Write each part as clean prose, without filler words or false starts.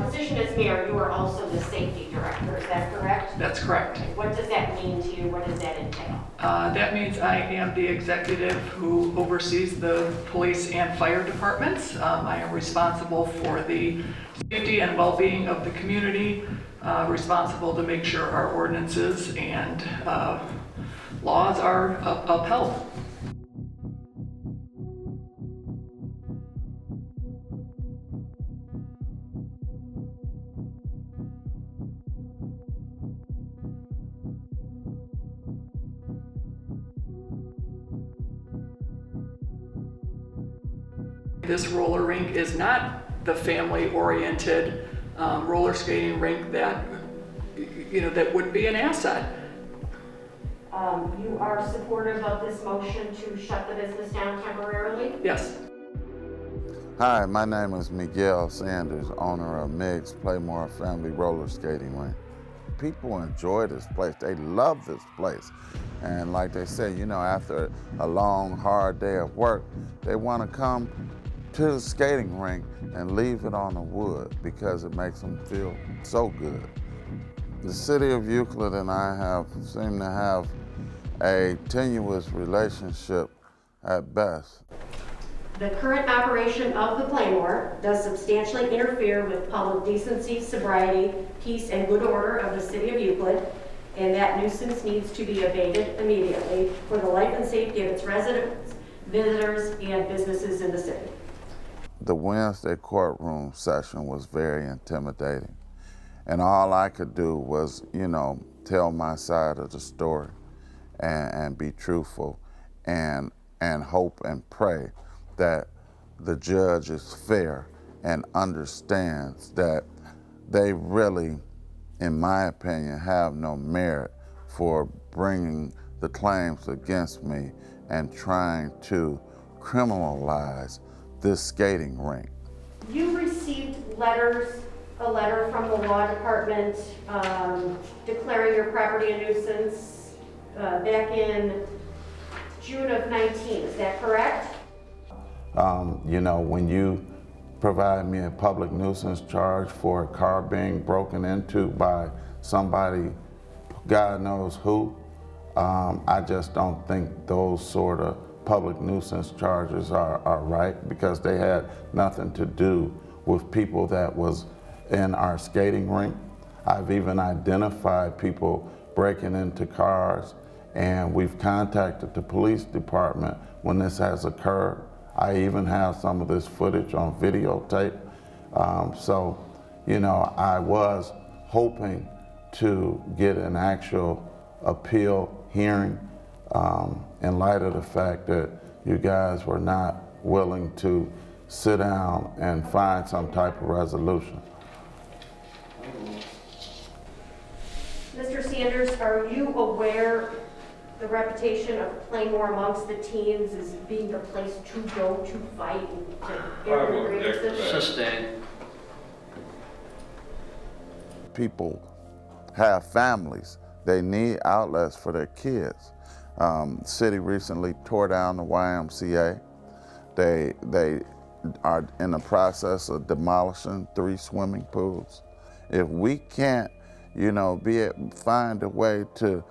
position as mayor, you are also the safety director, is that correct? That's correct. What does that mean to you? What does that entail? That means I am the executive who oversees the police and fire departments. I am responsible for the safety and well-being of the community, responsible to make sure our ordinances and laws are upheld. This roller rink is not the family-oriented roller skating rink that, that would be an asset. You are supportive of this motion to shut the business down temporarily? Yes. Hi, my name is McNeal Sanders, owner of Meg's Playmore Family Roller Skating Rink. People enjoy this place. They love this place. And like they say, after a long, hard day of work, they want to come to the skating rink and leave it on the wood because it makes them feel so good. The city of Euclid and I seem to have a tenuous relationship at best. The current operation of the Playmore does substantially interfere with public decency, sobriety, peace, and good order of the city of Euclid, and that nuisance needs to be abated immediately for the life and safety of its residents, visitors, and businesses in the city. The Wednesday courtroom session was very intimidating, and all I could do was, tell my side of the story and be truthful and hope and pray that the judge is fair and understands that they really, in my opinion, have no merit for bringing the claims against me and trying to criminalize this skating rink. You received a letter from the law department declaring your property a nuisance back in June of 19, is that correct? When you provide me a public nuisance charge for a car being broken into by somebody, God knows who, I just don't think those sort of public nuisance charges are right, because they had nothing to do with people that was in our skating rink. I've even identified people breaking into cars, and we've contacted the police department when this has occurred. I even have some of this footage on videotape. I was hoping to get an actual appeal hearing in light of the fact that you guys were not willing to sit down and find some type of resolution. Mr. Sanders, are you aware the reputation of Playmore amongst the teens is being the place to go to fight and to air their grievances? Sustained. People have families. They need outlets for their kids. The city recently tore down the YMCA. They are in the process of demolishing 3 swimming pools. If we can't, find a way to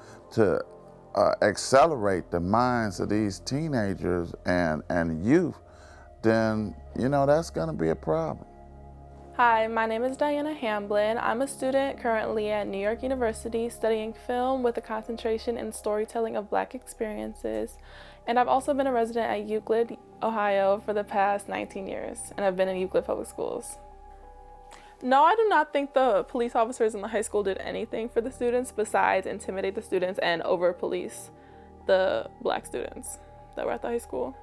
accelerate the minds of these teenagers and youth, then, that's gonna be a problem. Hi, my name is Diana Hamblin. I'm a student currently at New York University studying film with a concentration in storytelling of Black experiences. And I've also been a resident at Euclid, Ohio for the past 19 years, and I've been in Euclid Public Schools. No, I do not think the police officers in the high school did anything for the students besides intimidate the students and over-police the Black students that were at the high school.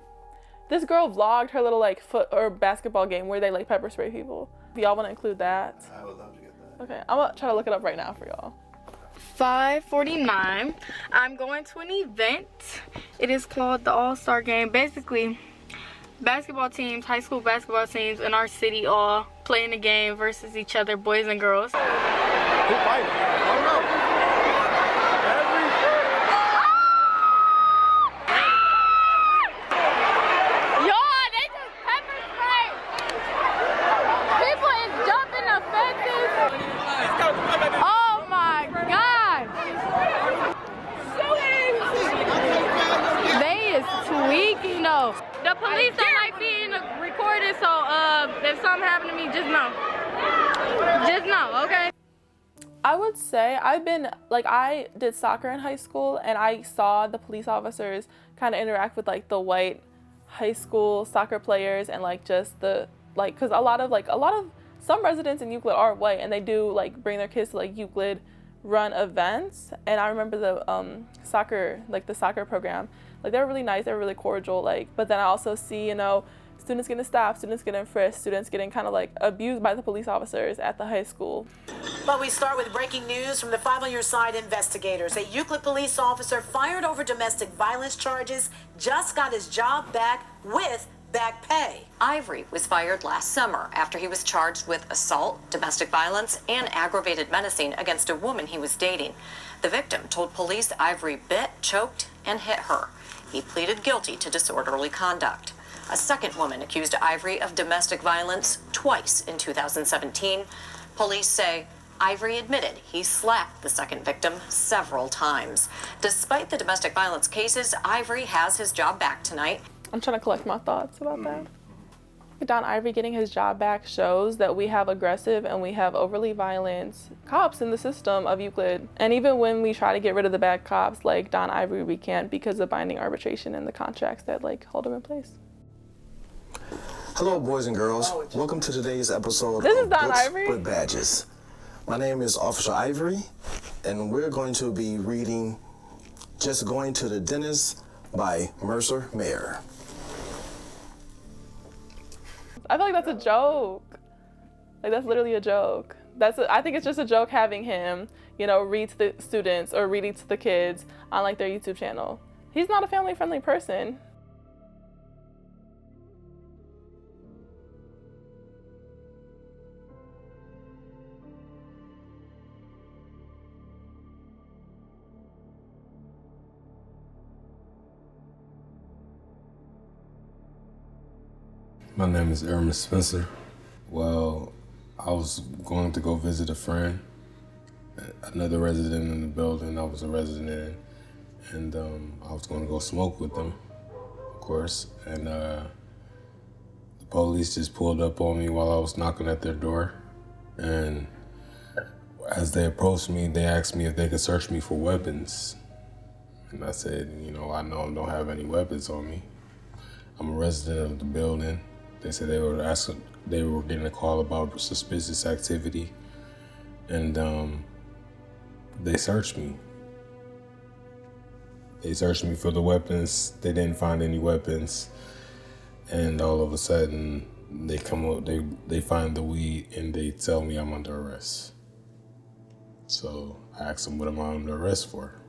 This girl vlogged her little foot or basketball game where they pepper spray people. Do y'all want to include that? I would love to get that. Okay, I'm gonna try to look it up right now for y'all. 5:49. I'm going to an event. It is called the All-Star Game. Basically, basketball teams, high school basketball teams in our city all playing the game versus each other, boys and girls. Who fighting? Oh no. Yo, they just pepper spray. People is jumping the fence just know. Just know, okay? I would say I did soccer in high school, and I saw the police officers kind of interact with like the white high school soccer players, and like just the because a lot of some residents in Euclid are white, and they do like bring their kids to like Euclid run events. And I remember the soccer program, like they were really nice, they were really cordial, but then I also see students getting stopped, students getting frisked, students getting kind of like abused by the police officers at the high school. But we start with breaking news from the 5 on Your Side investigators. A Euclid police officer fired over domestic violence charges just got his job back with back pay. Ivory was fired last summer after he was charged with assault, domestic violence, and aggravated menacing against a woman he was dating. The victim told police Ivory bit, choked, and hit her. He pleaded guilty to disorderly conduct. A second woman accused Ivory of domestic violence twice in 2017. Police say Ivory admitted he slapped the second victim several times. Despite the domestic violence cases, Ivory has his job back tonight. I'm trying to collect my thoughts about that. Don Ivory getting his job back shows that we have aggressive and we have overly violent cops in the system of Euclid. And even when we try to get rid of the bad cops like Don Ivory, we can't because of binding arbitration and the contracts that hold them in place. Hello, boys and girls. Welcome to today's episode This is of Don Books Ivory. with Badges. My name is Officer Ivory, and we're going to be reading Just Going to the Dentist by Mercer Mayer. I feel like that's a joke. That's literally a joke. I think it's just a joke having him, read to the students or reading to the kids on their YouTube channel. He's not a family-friendly person. My name is Erma Spencer. Well, I was going to go visit a friend, another resident in the building I was a resident in, and I was going to go smoke with them, of course, and the police just pulled up on me while I was knocking at their door, and as they approached me, they asked me if they could search me for weapons, and I said, I don't have any weapons on me. I'm a resident of the building. They said they were getting a call about suspicious activity, and they searched me. They searched me for the weapons. They didn't find any weapons, and all of a sudden they come up. They find the weed, and they tell me I'm under arrest. So I asked them, what am I under arrest for?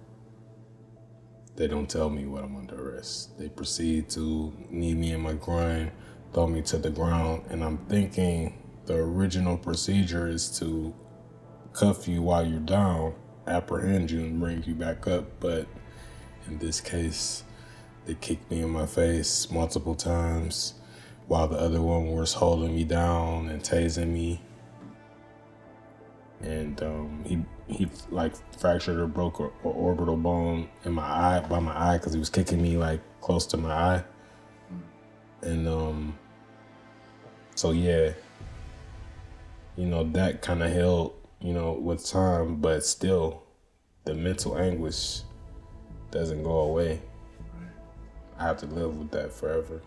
They don't tell me what I'm under arrest. They proceed to knee me in my groin, throw me to the ground, and I'm thinking the original procedure is to cuff you while you're down, apprehend you, and bring you back up. But in this case, they kicked me in my face multiple times while the other one was holding me down and tasing me. And he fractured or broke an orbital bone in my eye, by my eye, because he was kicking me close to my eye. And so yeah, that kind of healed, with time, but still the mental anguish doesn't go away. I have to live with that forever.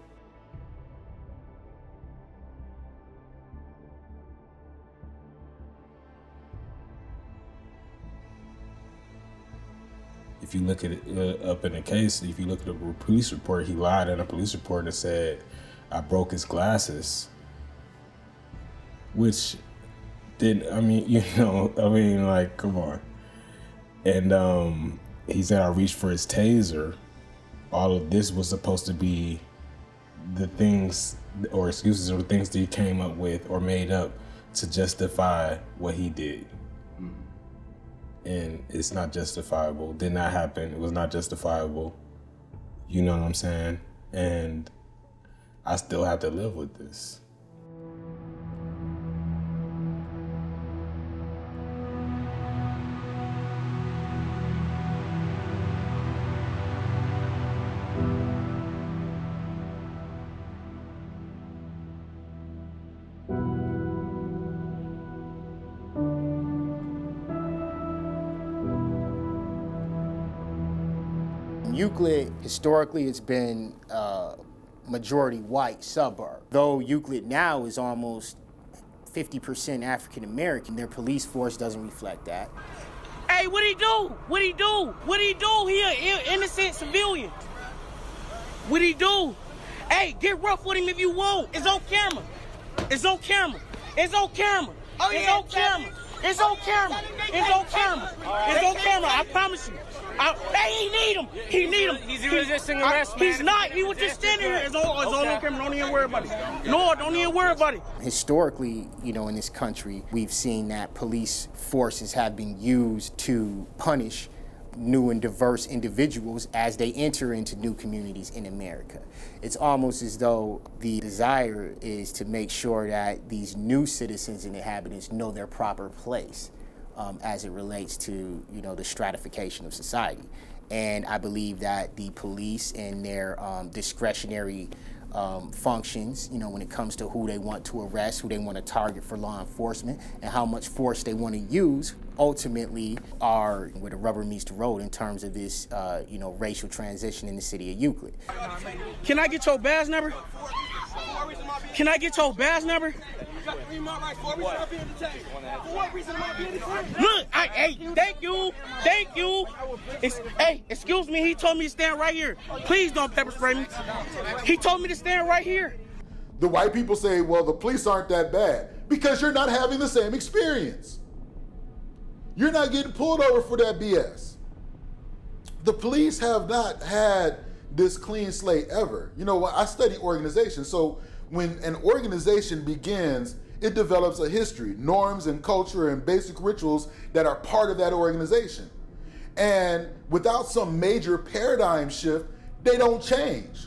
If you look at it up in the case, if you look at the police report, he lied in a police report and said, I broke his glasses. Which didn't, come on. And he said I reached for his taser. All of this was supposed to be the things or excuses or things that he came up with or made up to justify what he did. And it's not justifiable. Did not happen. It was not justifiable. You know what I'm saying? And I still have to live with this. Euclid, historically, it's been a majority white suburb. Though Euclid now is almost 50% African American, their police force doesn't reflect that. Hey, what he do? What he do? What he do? He an innocent civilian. What he do? Hey, get rough with him if you want. It's on camera. It's on camera. It's on camera. It's on camera. It's on camera. It's on camera. It's on camera. I promise you. Hey, he need him. He need him. He's resisting arrest, man. He's not. He was just standing here. It's all on camera. Don't even worry about it. No, don't even worry about it. Historically, you know, in this country, we've seen that police forces have been used to punish new and diverse individuals as they enter into new communities in America. It's almost as though the desire is to make sure that these new citizens and inhabitants know their proper place as it relates to, you know, the stratification of society. And I believe that the police and their discretionary functions, you know, when it comes to who they want to arrest, who they want to target for law enforcement, and how much force they want to use, ultimately are where the rubber meets the road in terms of this, you know, racial transition in the city of Euclid. Can I get your badge number? Can I get your badge number? Look, hey, thank you. Hey, excuse me, he told me to stand right here. Please don't pepper spray me. He told me to stand right here. The white people say, well, the police aren't that bad because you're not having the same experience. You're not getting pulled over for that BS. The police have not had this clean slate ever. You know, I study organization, so when an organization begins, it develops a history, norms and culture and basic rituals that are part of that organization. And without some major paradigm shift, they don't change.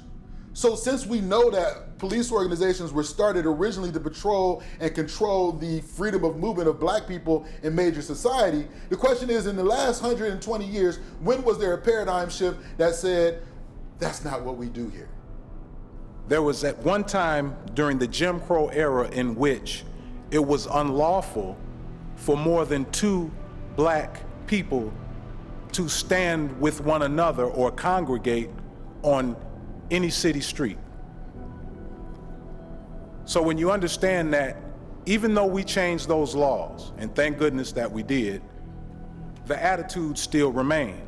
So since we know that police organizations were started originally to patrol and control the freedom of movement of black people in major society, the question is, in the last 120 years, when was there a paradigm shift that said, that's not what we do here? There was at one time during the Jim Crow era in which it was unlawful for more than two black people to stand with one another or congregate on any city street. So when you understand that, even though we changed those laws, and thank goodness that we did, the attitudes still remain.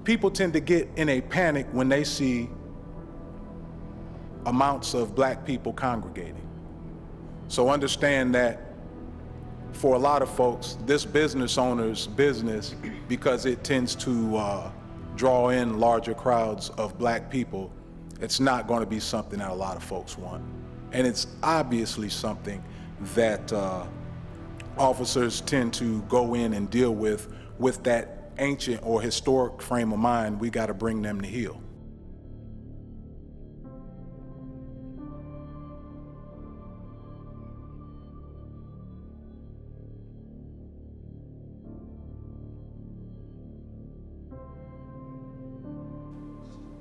People tend to get in a panic when they see amounts of black people congregating. So understand that for a lot of folks, this business owner's business, because it tends to draw in larger crowds of black people, it's not going to be something that a lot of folks want. And it's obviously something that officers tend to go in and deal with that ancient or historic frame of mind. We got to bring them to heel.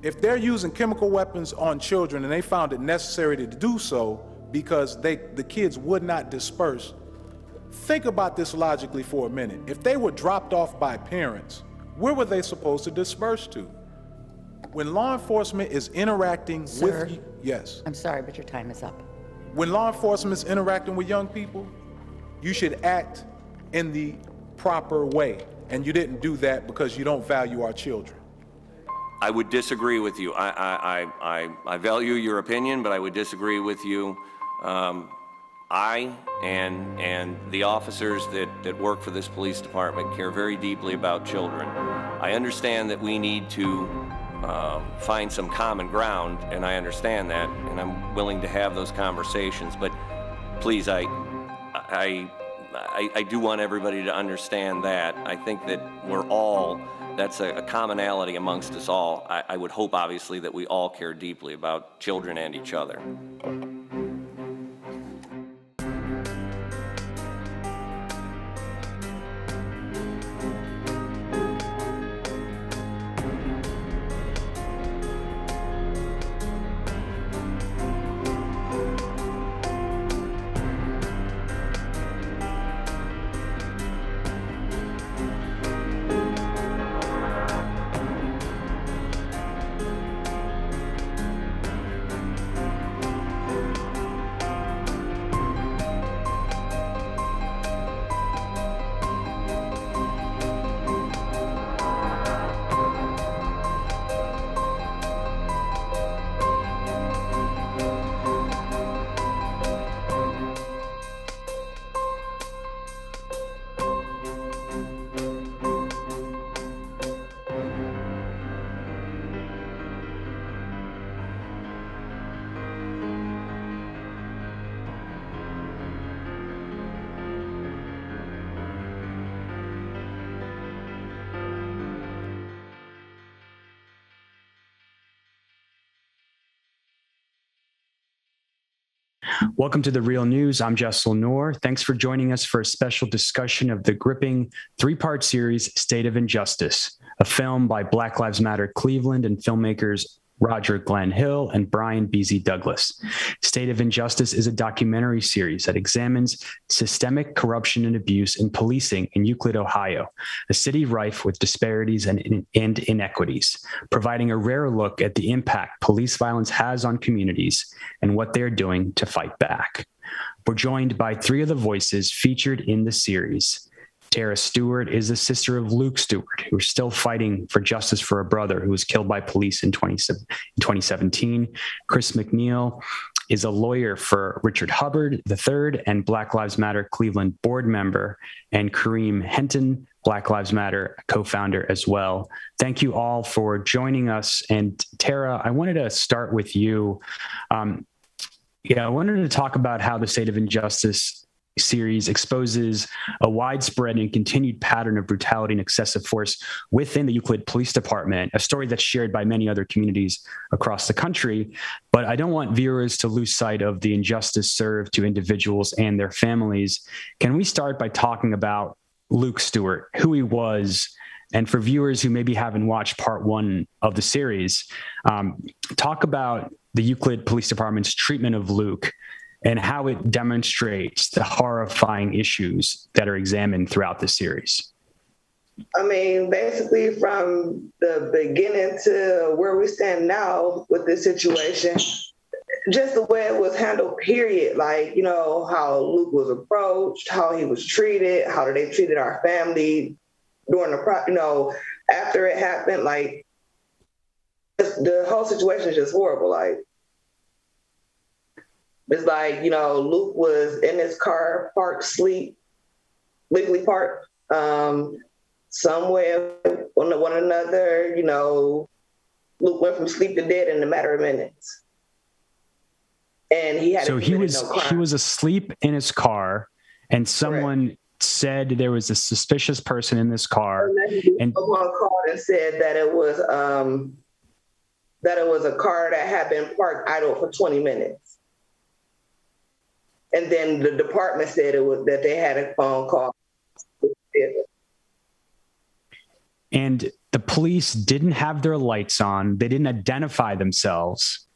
If they're using chemical weapons on children and they found it necessary to do so because the kids would not disperse, think about this logically for a minute. If they were dropped off by parents, where were they supposed to disperse to? When law enforcement is interacting with you, yes. I'm sorry, but your time is up. When law enforcement is interacting with young people, you should act in the proper way. And you didn't do that because you don't value our children. I would disagree with you. I value your opinion, but I would disagree with you. I and the officers that work for this police department care very deeply about children. I understand that we need to find some common ground, and I understand that, and I'm willing to have those conversations. But please, I do want everybody to understand that. I think that that's a commonality amongst us all. I would hope, obviously, that we all care deeply about children and each other. Welcome to The Real News. I'm Jaisal Noor. Thanks for joining us for a special discussion of the gripping three-part series, State of Injustice, a film by Black Lives Matter Cleveland and filmmakers Roger Glenn Hill and Brian B.Z. Douglas. State of Injustice is a documentary series that examines systemic corruption and abuse in policing in Euclid, Ohio, a city rife with disparities and inequities, providing a rare look at the impact police violence has on communities and what they're doing to fight back. We're joined by three of the voices featured in the series. Terra Stewart is the sister of Luke Stewart, who is still fighting for justice for a brother who was killed by police in 2017. Chris McNeal is a lawyer for Richard Hubbard III and Black Lives Matter Cleveland board member, and Kareem Henton, Black Lives Matter co-founder as well. Thank you all for joining us. And Terra, I wanted to start with you. I wanted to talk about how the State of Injustice series exposes a widespread and continued pattern of brutality and excessive force within the Euclid Police Department, a story that's shared by many other communities across the country. But I don't want viewers to lose sight of the injustice served to individuals and their families. Can we start by talking about Luke Stewart, who he was, and for viewers who maybe haven't watched part one of the series, talk about the Euclid Police Department's treatment of Luke and how it demonstrates the horrifying issues that are examined throughout the series. I mean, basically from the beginning to where we stand now with this situation, just the way it was handled, period. Like, how Luke was approached, how he was treated, how they treated our family during after it happened, like, the whole situation is just horrible. Like, it's like, Luke was in his car, parked, legally parked, somewhere on one another. Luke went from sleep to dead in a matter of minutes. And he had he was asleep in his car, and someone said there was a suspicious person in this car. And someone called and said that it was a car that had been parked idle for 20 minutes. And then the department said that they had a phone call. And the police didn't have their lights on. They didn't identify themselves.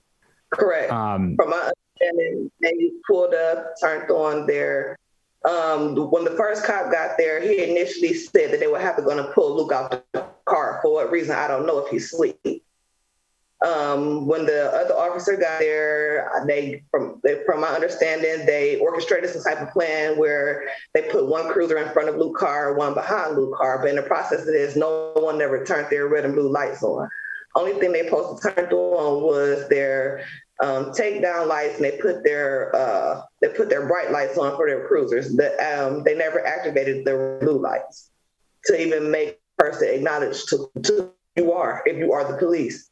Correct. From my understanding, they pulled up, turned on their. When the first cop got there, he initially said that they were going to pull Luke out the car. For what reason, I don't know if he's asleep. When the other officer got there, from my understanding, they orchestrated some type of plan where they put one cruiser in front of Luke's car, one behind Luke's car. But in the process of this, no one ever turned their red and blue lights on. Only thing they supposed to turn on was their takedown lights, and they put their bright lights on for their cruisers. But they never activated the blue lights to even make the person acknowledge to who you are, if you are the police.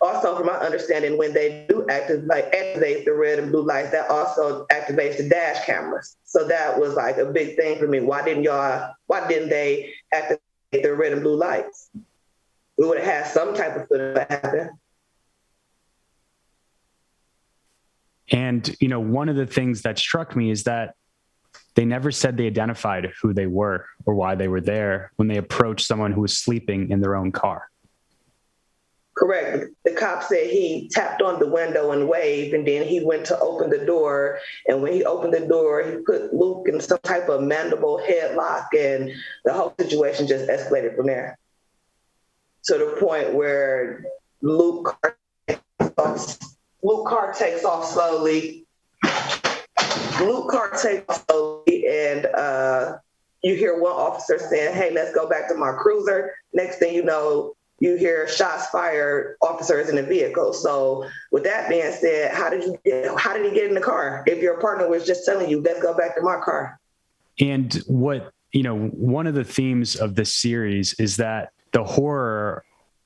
Also, from my understanding, when they do activate the red and blue lights, that also activates the dash cameras. So that was like a big thing for me. Why didn't they activate the red and blue lights? We would have had some type of footage that happened. And, one of the things that struck me is that they never said they identified who they were or why they were there when they approached someone who was sleeping in their own car. Correct. The cop said he tapped on the window and waved, and then he went to open the door. And when he opened the door, he put Luke in some type of mandible headlock, and the whole situation just escalated from there. To the point where Luke's car takes off slowly. And you hear one officer saying, "Hey, let's go back to my cruiser." Next thing you know, you hear shots fired, officers in the vehicle. So with that being said, how did he get in the car if your partner was just telling you, let's go back to my car? And what, one of the themes of this series is that the horror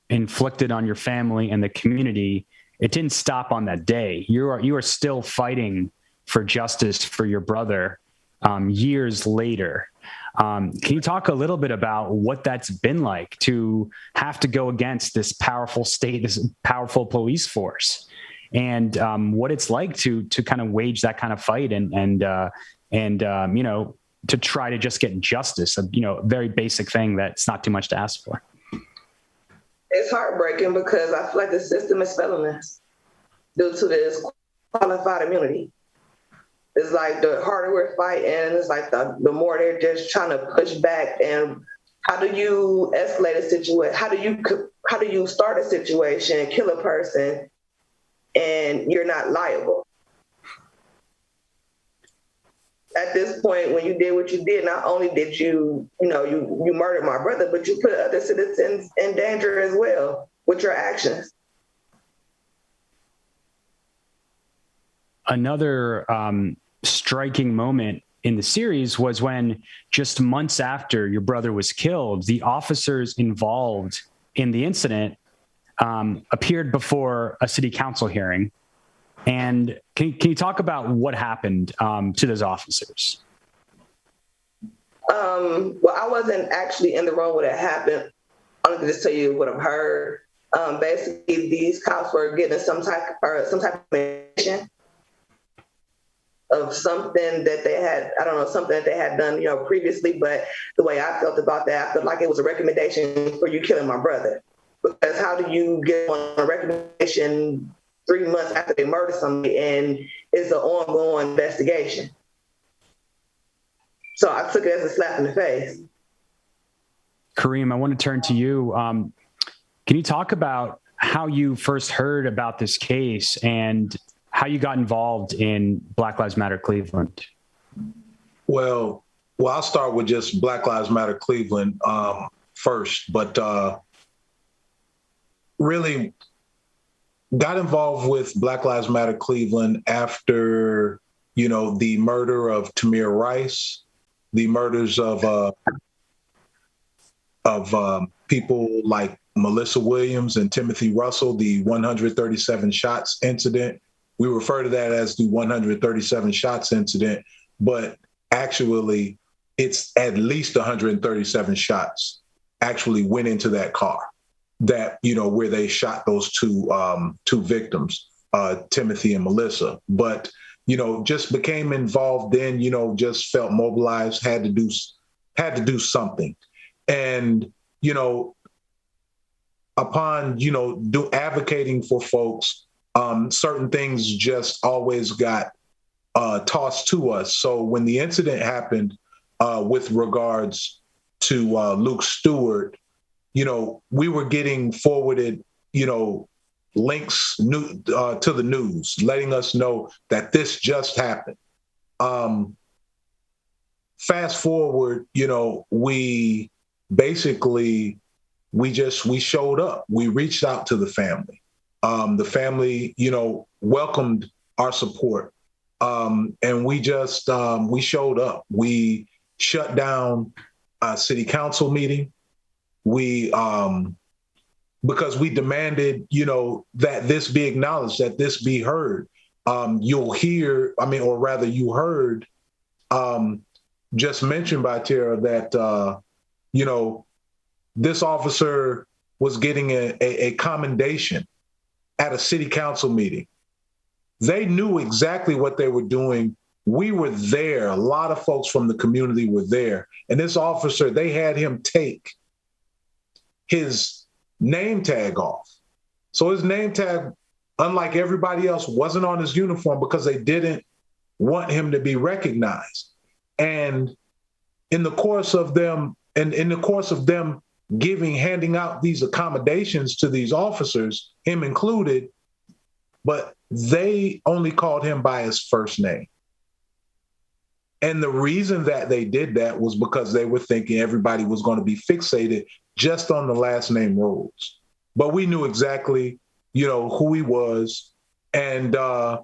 inflicted on your family and the community, it didn't stop on that day. You are still fighting for justice for your brother years later. Can you talk a little bit about what that's been like to have to go against this powerful state, this powerful police force, and what it's like to kind of wage that kind of fight and you know, to try to just get justice, you know, a very basic thing that's not too much to ask for. It's heartbreaking because I feel like the system is failing us due to this qualified immunity. It's like the harder we're fighting, it's like the more they're just trying to push back. And how do you escalate a situation? How do you start a situation, kill a person, and you're not liable? At this point, when you did what you did, not only did you murdered my brother, but you put other citizens in danger as well with your actions. Another striking moment in the series was when, just months after your brother was killed, the officers involved in the incident appeared before a city council hearing. And can you talk about what happened to those officers? Well, I wasn't actually in the room when it happened. I'm gonna just tell you what I've heard. Basically, these cops were getting some type of information of something that they had, I don't know, something that they had done, previously. But the way I felt about that, I felt like it was a recommendation for you killing my brother. Because how do you get on a recommendation 3 months after they murder somebody and it's an ongoing investigation? So I took it as a slap in the face. Kareem, I want to turn to you. Can you talk about how you first heard about this case and how you got involved in Black Lives Matter Cleveland? Well, I'll start with just Black Lives Matter Cleveland first, but really got involved with Black Lives Matter Cleveland after, the murder of Tamir Rice, the murders of people like Melissa Williams and Timothy Russell, the 137 shots incident. We refer to that as the 137 shots incident, but actually it's at least 137 shots actually went into that car that, where they shot those two victims, Timothy and Melissa. But, just became involved then, just felt mobilized, had to do something. And, upon, advocating for folks, certain things just always got tossed to us. So when the incident happened with regards to Luke Stewart, we were getting forwarded, links to the news, letting us know that this just happened. Fast forward, we basically, we showed up. We reached out to the family. The family, welcomed our support. And we just, we showed up. We shut down a city council meeting. We, because we demanded, that this be acknowledged, that this be heard. You heard just mentioned by Terra that, this officer was getting a commendation at a city council meeting. They knew exactly what they were doing. We were there. A lot of folks from the community were there. And this officer, they had him take his name tag off. So his name tag, unlike everybody else, wasn't on his uniform because they didn't want him to be recognized. And in the course of them, handing out these accommodations to these officers, him included, but they only called him by his first name. And the reason that they did that was because they were thinking everybody was going to be fixated just on the last name rules. But we knew exactly, who he was. And, as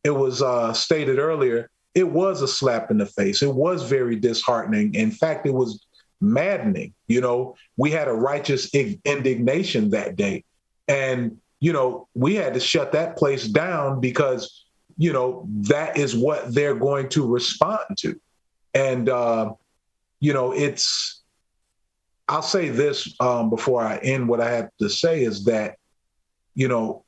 it was stated earlier, it was a slap in the face. It was very disheartening. In fact, it was maddening. We had a righteous indignation that day. And, we had to shut that place down because, that is what they're going to respond to. And, I'll say this before I end what I have to say is that you know,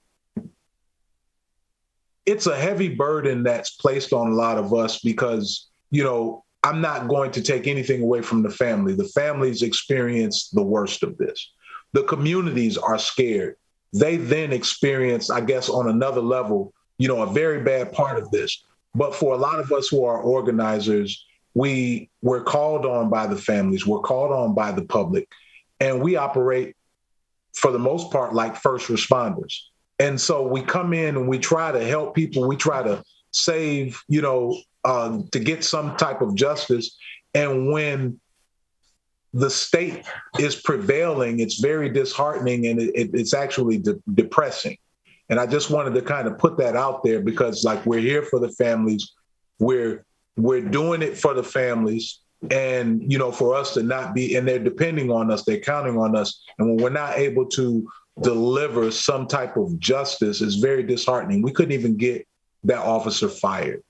it's a heavy burden that's placed on a lot of us because, you know, I'm not going to take anything away from the family. The families experience the worst of this. The communities are scared. They then experience, I guess, on another level, you know, a very bad part of this. But for a lot of us who are organizers, we're called on by the families, we're called on by the public, and we operate, for the most part, like first responders. And so we come in and we try to help people, we try to save, you know, to get some type of justice. And when the state is prevailing, it's very disheartening and it's actually depressing. And I just wanted to kind of put that out there because, like, we're here for the families. We're doing it for the families. And, you know, for us to not be, and they're depending on us, they're counting on us. And when we're not able to deliver some type of justice, it's very disheartening. We couldn't even get that officer fired,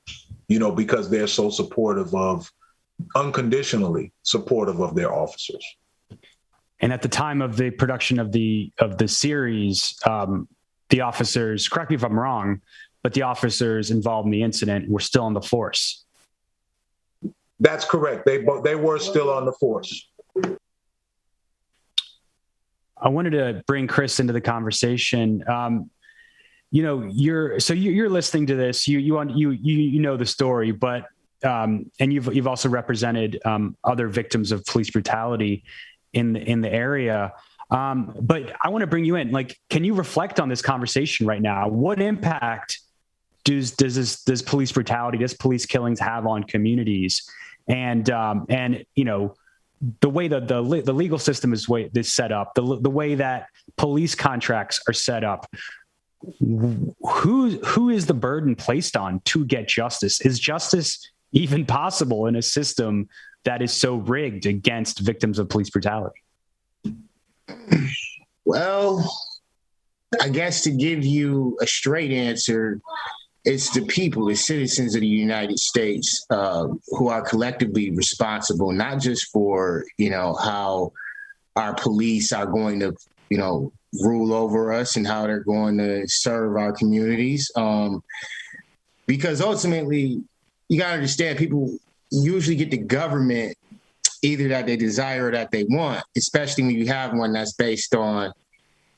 you know, because they're so supportive of, unconditionally supportive of their officers. And at the time of the production of the series, the officers, correct me if I'm wrong, but the officers involved in the incident were still on the force. That's correct. They were still on the force. I wanted to bring Chris into the conversation. You know, you're listening to this. You know the story, but and you've also represented other victims of police brutality in the area. But I want to bring you in. Like, can you reflect on this conversation right now? What impact does police brutality, does police killings have on communities? And you know, the way that the legal system is set up, the way that police contracts are set up, who is the burden placed on to get justice? Is justice even possible in a system that is so rigged against victims of police brutality? Well, I guess to give you a straight answer, it's the people, the citizens of the United States, who are collectively responsible, not just for, you know, how our police are going to, you know, rule over us and how they're going to serve our communities. Because ultimately, you got to understand, people usually get the government either that they desire or that they want, especially when you have one that's based on,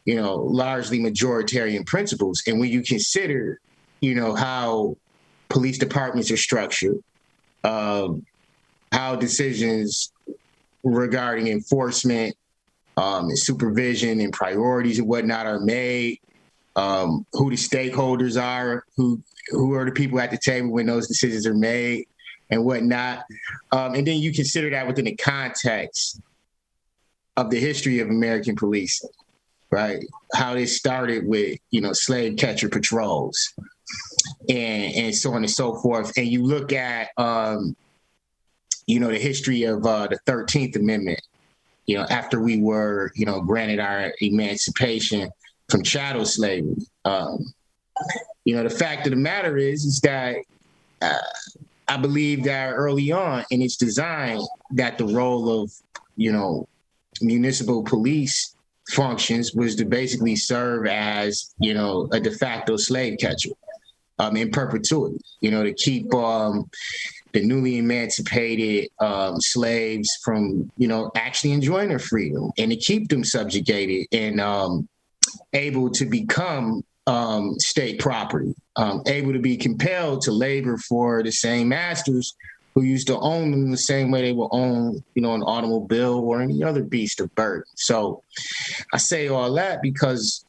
you know, largely majoritarian principles. And when you consider, you know, how police departments are structured, how decisions regarding enforcement and supervision and priorities and whatnot are made, who the stakeholders are, who are the people at the table when those decisions are made and whatnot. And then you consider that within the context of the history of American policing, right? How it started with, you know, slave catcher patrols and so on and so forth. And you look at, you know, the history of the 13th Amendment, you know, after we were, you know, granted our emancipation from chattel slavery. You know, the fact of the matter is that I believe that early on in its design that the role of, you know, municipal police functions was to basically serve as, you know, a de facto slave catcher in perpetuity, you know, to keep the newly emancipated slaves from, you know, actually enjoying their freedom and to keep them subjugated and able to become state property, able to be compelled to labor for the same masters who used to own them the same way they will own, you know, an automobile or any other beast of burden. So I say all that because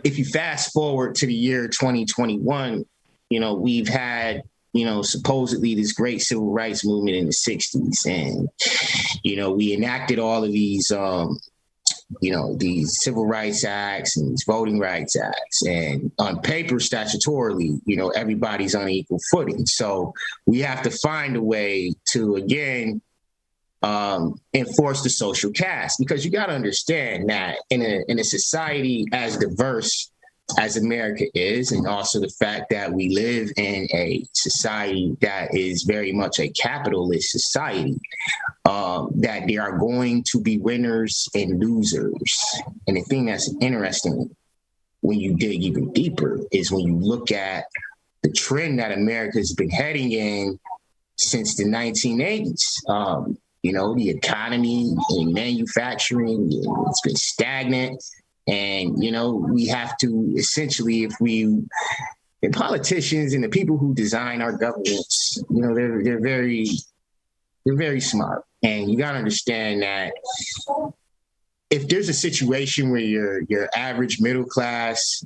if you fast forward to the year 2021, you know, we've had, you know, supposedly this great civil rights movement in the 60s. And, you know, we enacted all of these, you know, these civil rights acts and these voting rights acts. And on paper, statutorily, you know, everybody's on equal footing. So we have to find a way to, again, enforce the social caste, because you got to understand that in a society as diverse as America is, and also the fact that we live in a society that is very much a capitalist society, that there are going to be winners and losers. And the thing that's interesting when you dig even deeper is when you look at the trend that America's been heading in since the 1980s. The economy and manufacturing, it's been stagnant. And, we have to essentially, the politicians and the people who design our governments, they're very smart. And you got to understand that if there's a situation where your average middle class,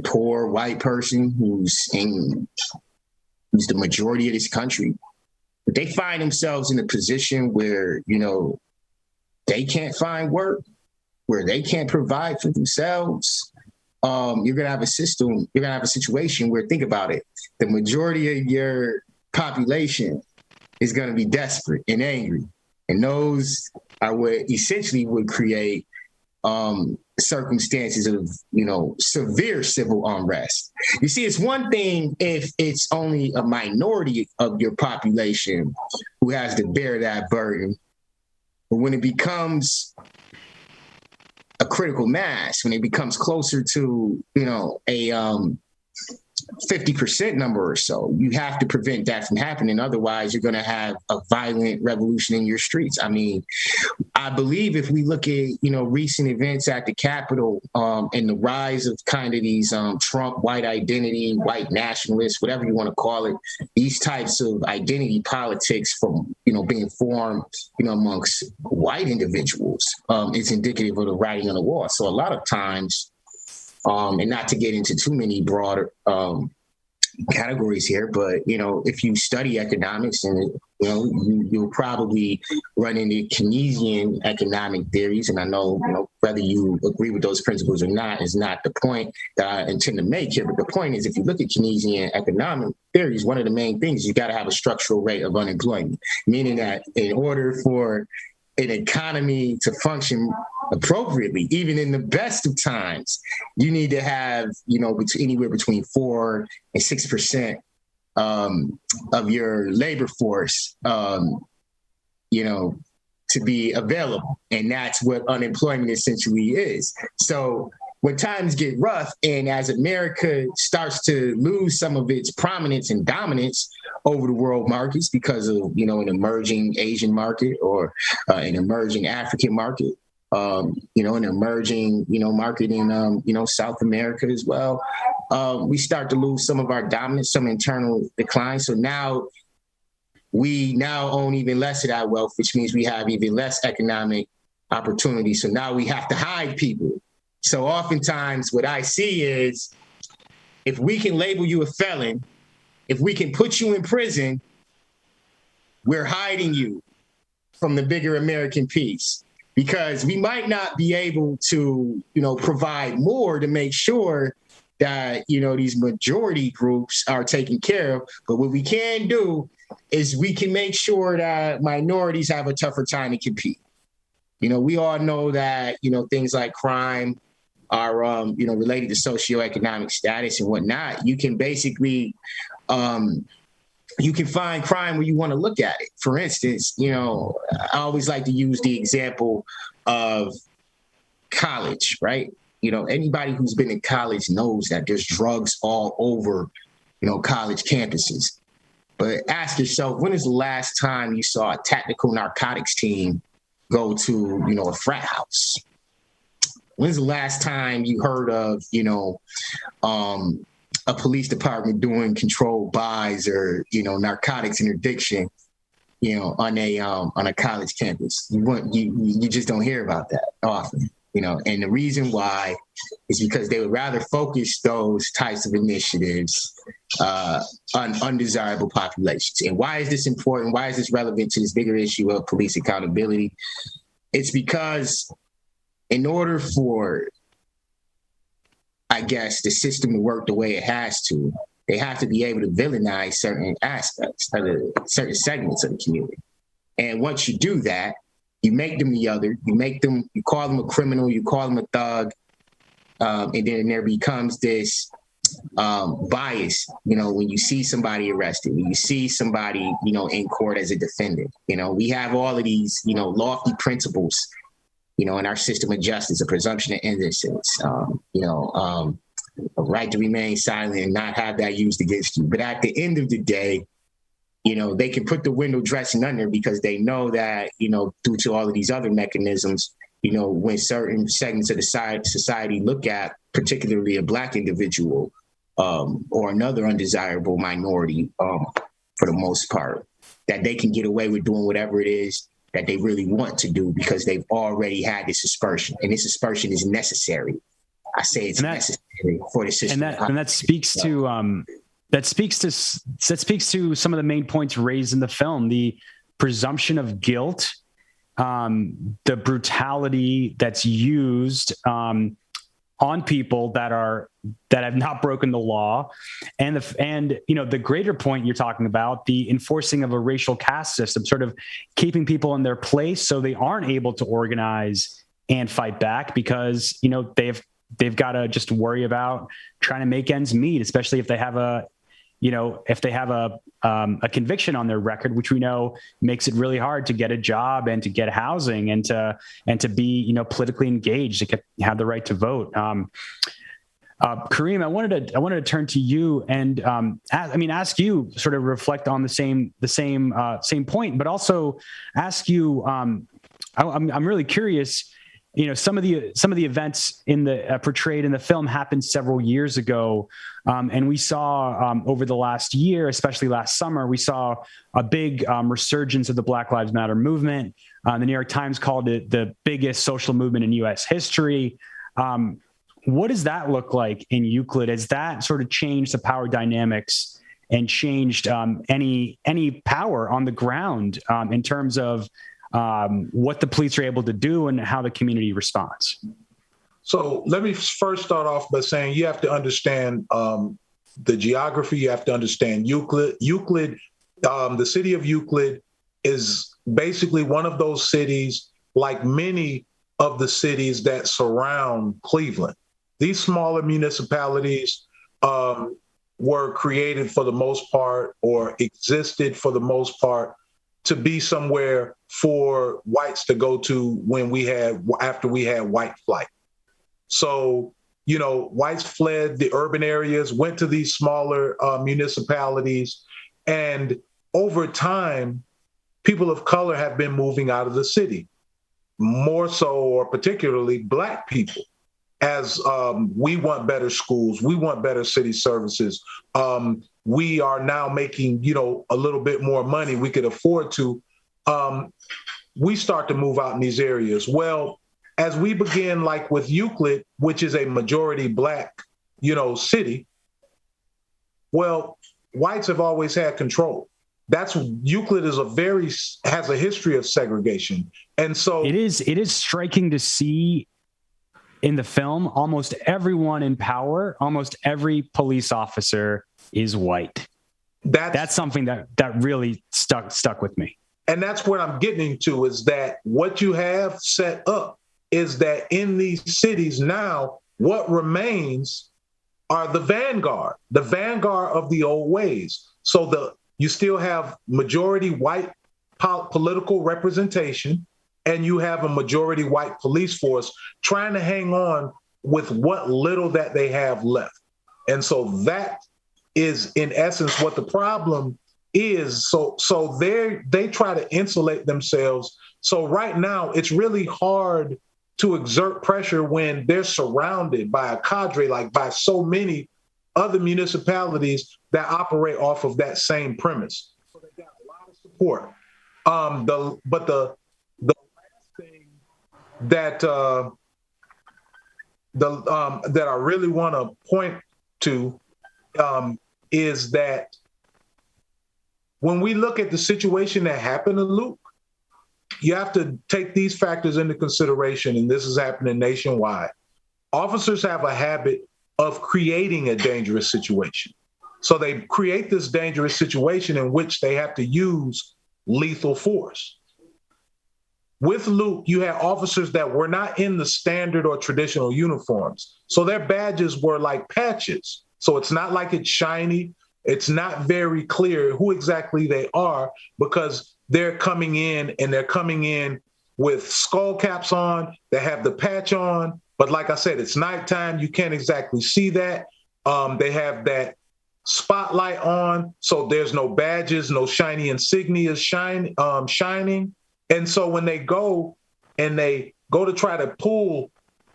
poor white person who's the majority of this country, but they find themselves in a position where, they can't find work, where they can't provide for themselves, you're going to have a situation where, think about it, the majority of your population is going to be desperate and angry. And those are what essentially would create circumstances of, severe civil unrest. You see, it's one thing if it's only a minority of your population who has to bear that burden. But when it becomes a critical mass, when it becomes closer to, a 50% number or so, you have to prevent that from happening. Otherwise, you're going to have a violent revolution in your streets. I mean, I believe if we look at, recent events at the Capitol and the rise of kind of these Trump white identity, white nationalists, whatever you want to call it, these types of identity politics from, being formed, amongst white individuals is indicative of the writing on the wall. So a lot of times, and not to get into too many broader categories here, but, if you study economics and, you'll probably run into Keynesian economic theories. And I know, whether you agree with those principles or not is not the point that I intend to make here. But the point is, if you look at Keynesian economic theories, one of the main things, you got to have a structural rate of unemployment, meaning that in order for an economy to function appropriately, even in the best of times, you need to have, anywhere between 4 and 6% of your labor force, to be available. And that's what unemployment essentially is. So when times get rough and as America starts to lose some of its prominence and dominance over the world markets because of, an emerging Asian market or an emerging African market, an emerging, market in, South America as well, we start to lose some of our dominance, some internal decline. So now we own even less of that wealth, which means we have even less economic opportunity. So now we have to hide people. So oftentimes what I see is, if we can label you a felon, if we can put you in prison, we're hiding you from the bigger American peace, because we might not be able to, provide more to make sure that, these majority groups are taken care of. But what we can do is we can make sure that minorities have a tougher time to compete. We all know that, things like crime are, related to socioeconomic status and whatnot. You can basically, you can find crime where you want to look at it. For instance, I always like to use the example of college, right? Anybody who's been in college knows that there's drugs all over, college campuses. But ask yourself, when is the last time you saw a tactical narcotics team go to, a frat house? When's the last time you heard of, a police department doing controlled buys or, narcotics interdiction, on a college campus? You just don't hear about that often, and the reason why is because they would rather focus those types of initiatives on undesirable populations. And why is this important? Why is this relevant to this bigger issue of police accountability? It's because in order for, I guess, the system to work the way it has to, they have to be able to villainize certain aspects of certain segments of the community. And once you do that, you make them the other, you call them a criminal, you call them a thug, and then there becomes this bias, when you see somebody arrested, when you see somebody, in court as a defendant. We have all of these, lofty principles, in our system of justice, a presumption of innocence, a right to remain silent and not have that used against you. But at the end of the day, they can put the window dressing under because they know that, due to all of these other mechanisms, when certain segments of the society look at particularly a Black individual or another undesirable minority, for the most part, that they can get away with doing whatever it is that they really want to do because they've already had this aspersion, and this aspersion is necessary. I say it's necessary for the system. And that speaks to that speaks to some of the main points raised in the film: the presumption of guilt, the brutality that's used on people that have not broken the law, and the greater point you're talking about, the enforcing of a racial caste system, sort of keeping people in their place so they aren't able to organize and fight back because they've got to just worry about trying to make ends meet, especially if they have a conviction on their record, which we know makes it really hard to get a job and to get housing and to be, politically engaged, to have the right to vote. Kareem, I wanted to turn to you and ask you sort of reflect on the same point, but also ask you. I'm really curious. Some of the events portrayed in the film happened several years ago, and we saw over the last year, especially last summer, we saw a big resurgence of the Black Lives Matter movement. The New York Times called it the biggest social movement in U.S. history. What does that look like in Euclid? Has that sort of changed the power dynamics and changed any power on the ground in terms of what the police are able to do and how the community responds? So let me first start off by saying you have to understand the geography. You have to understand Euclid. The city of Euclid is basically one of those cities, like many of the cities that surround Cleveland. These smaller municipalities were created for the most part, or existed for the most part, to be somewhere for whites to go to after we had white flight. So, whites fled the urban areas, went to these smaller municipalities, and over time, people of color have been moving out of the city, more so, or particularly Black people, as we want better schools, we want better city services. We are now making, a little bit more money we could afford to. We start to move out in these areas. Well, as we begin, like with Euclid, which is a majority Black, city, well, whites have always had control. Euclid has a history of segregation. And so it is striking to see in the film, almost everyone in power, almost every police officer is white. That's something that really stuck with me. And that's what I'm getting to, is that what you have set up is that in these cities now, what remains are the vanguard of the old ways. So you still have majority white political representation, and you have a majority white police force trying to hang on with what little that they have left. And so that is, in essence, what the problem is. So they try to insulate themselves. So right now, it's really hard to exert pressure when they're surrounded by a cadre, like by so many other municipalities that operate off of that same premise. So they got a lot of support. But the last thing that that I really want to point to is that when we look at the situation that happened to Luke, you have to take these factors into consideration, and this is happening nationwide. Officers have a habit of creating a dangerous situation. So they create this dangerous situation in which they have to use lethal force. With Luke, you had officers that were not in the standard or traditional uniforms. So their badges were like patches. So it's not like it's shiny. It's not very clear who exactly they are, because they're coming in with skull caps on, they have the patch on, But like I said, it's nighttime. You can't exactly see that. They have that spotlight on, so there's no badges, no shiny insignias shining. And so when they go to try to pull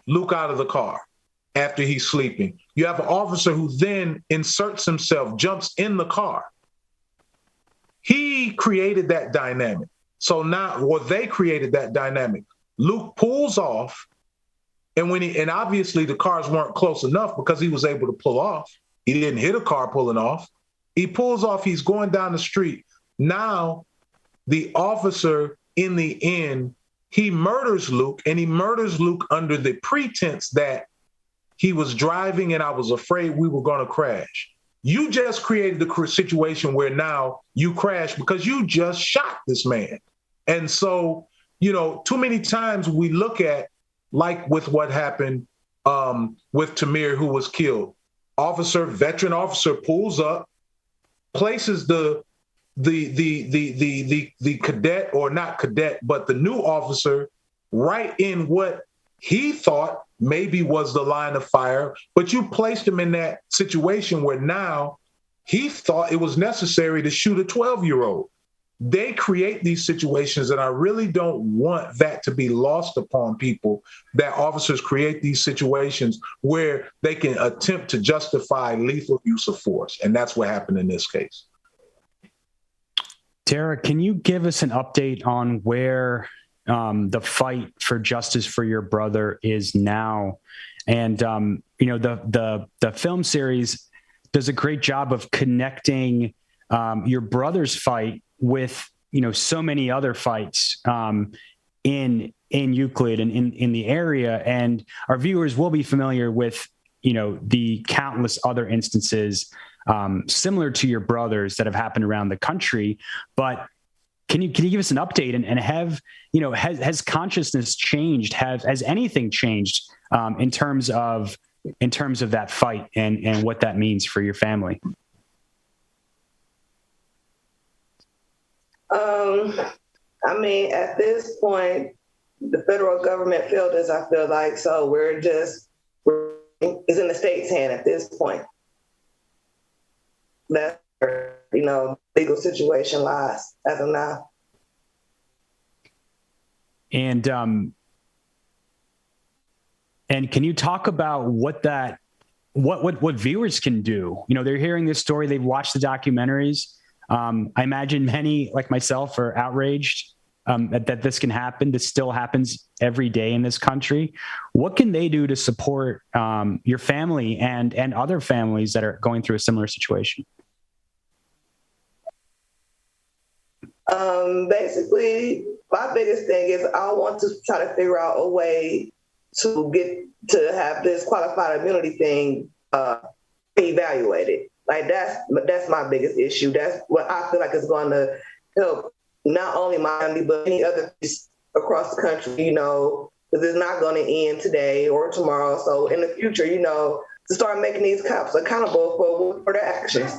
Luke out of the car after he's sleeping, you have an officer who then inserts himself, jumps in the car. He created that dynamic. So now, or they created that dynamic. Luke pulls off, and obviously the cars weren't close enough because he was able to pull off. He didn't hit a car pulling off. He pulls off, he's going down the street. Now, the officer in the end, he murders Luke, and he murders Luke under the pretense that he was driving and I was afraid we were going to crash. You just created the situation where now you crash because you just shot this man. And so, too many times we look at, like with what happened with Tamir, who was killed. Veteran officer pulls up, places the cadet, or not cadet, but the new officer right in what he thought maybe was the line of fire, but you placed him in that situation where now he thought it was necessary to shoot a 12-year-old. They create these situations, and I really don't want that to be lost upon people, that officers create these situations where they can attempt to justify lethal use of force. And that's what happened in this case. Terra, can you give us an update on where the fight for justice for your brother is now? And, the film series does a great job of connecting your brother's fight with, so many other fights in Euclid and in the area. And our viewers will be familiar with, the countless other instances similar to your brothers that have happened around the country. But can you give us an update and have, has consciousness changed? Has anything changed in terms of that fight and what that means for your family? At this point, the federal government failed us, I feel like, so it's in the state's hand at this point. That's where, legal situation lies as of now. And can you talk about what viewers can do? They're hearing this story, they've watched the documentaries. I imagine many, like myself, are outraged that this can happen. This still happens every day in this country. What can they do to support your family and other families that are going through a similar situation? Basically, my biggest thing is I want to try to figure out a way to get to have this qualified immunity thing evaluated. Like that's my biggest issue. That's what I feel like is going to help not only Miami, but any other place across the country, because it's not going to end today or tomorrow. So in the future, to start making these cops accountable for their actions.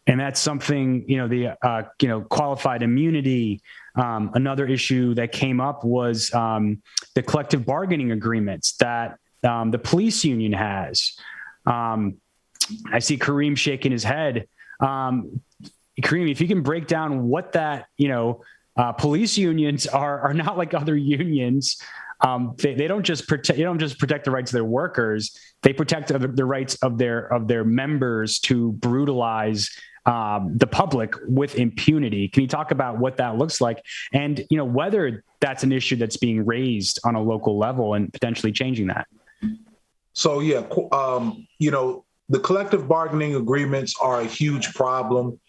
And that's something, the qualified immunity. Another issue that came up was the collective bargaining agreements that the police union has. I see Kareem shaking his head. Kareem, if you can break down what that, police unions are not like other unions. They don't just protect the rights of their workers. They protect the rights of their members to brutalize the public with impunity. Can you talk about what that looks like, and whether that's an issue that's being raised on a local level and potentially changing that? So yeah, the collective bargaining agreements are a huge problem.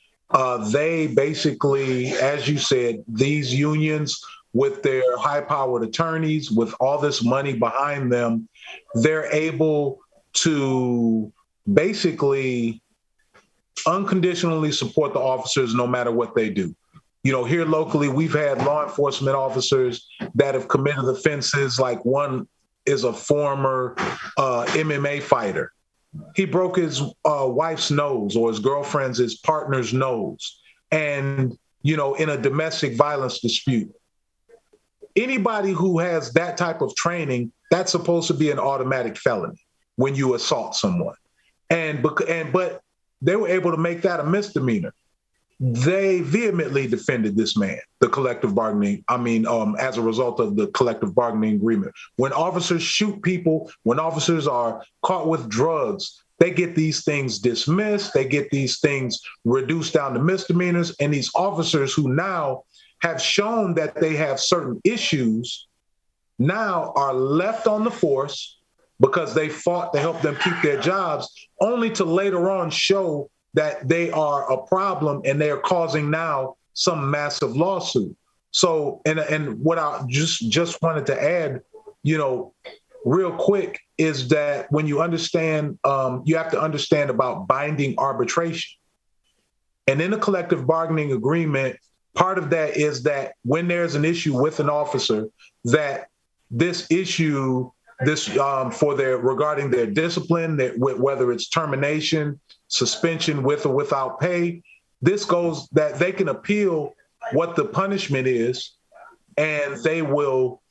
They basically, as you said, these unions with their high-powered attorneys, with all this money behind them, they're able to basically unconditionally support the officers no matter what they do. Here locally, we've had law enforcement officers that have committed offenses. Like one is a former MMA fighter. He broke his wife's nose, or his partner's nose. And, in a domestic violence dispute, Anybody who has that type of training, that's supposed to be an automatic felony when you assault someone. But they were able to make that a misdemeanor. They vehemently defended this man, the collective bargaining, as a result of the collective bargaining agreement. When officers shoot people, when officers are caught with drugs, they get these things dismissed, they get these things reduced down to misdemeanors, and these officers who now have shown that they have certain issues now are left on the force because they fought to help them keep their jobs, only to later on show that they are a problem and they are causing now some massive lawsuit. So, and what I just wanted to add, real quick, is that when you understand, you have to understand about binding arbitration. And in a collective bargaining agreement, part of that is that when there's an issue with an officer, that this issue, regarding their discipline, whether it's termination, suspension with or without pay, this goes that they can appeal what the punishment is, and they will,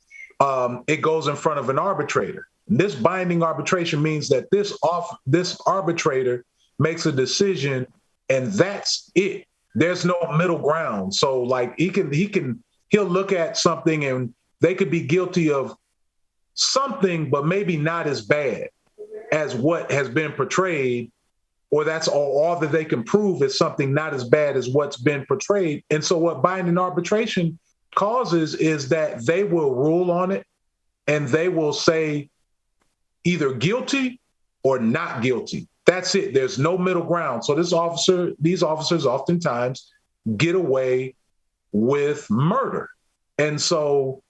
it goes in front of an arbitrator. This binding arbitration means that this arbitrator makes a decision, and that's it. There's no middle ground. So like he'll look at something and they could be guilty of something, but maybe not as bad as what has been portrayed, or that's all that they can prove is something not as bad as what's been portrayed. And so what binding arbitration causes is that they will rule on it and they will say either guilty or not guilty. That's it. There's no middle ground. So these officers oftentimes get away with murder. And so,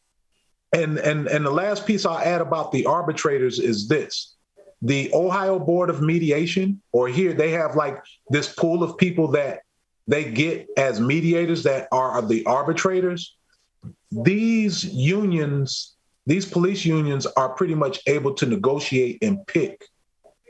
and the last piece I'll add about the arbitrators is this. The Ohio Board of Mediation, or here they have like this pool of people that they get as mediators that are the arbitrators. These unions, these police unions are pretty much able to negotiate and pick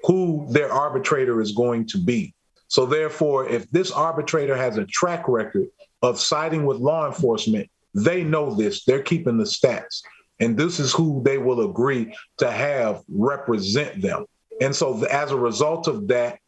who their arbitrator is going to be. So therefore, if this arbitrator has a track record of siding with law enforcement, they know this, they're keeping the stats. And this is who they will agree to have represent them. And so as a result of that,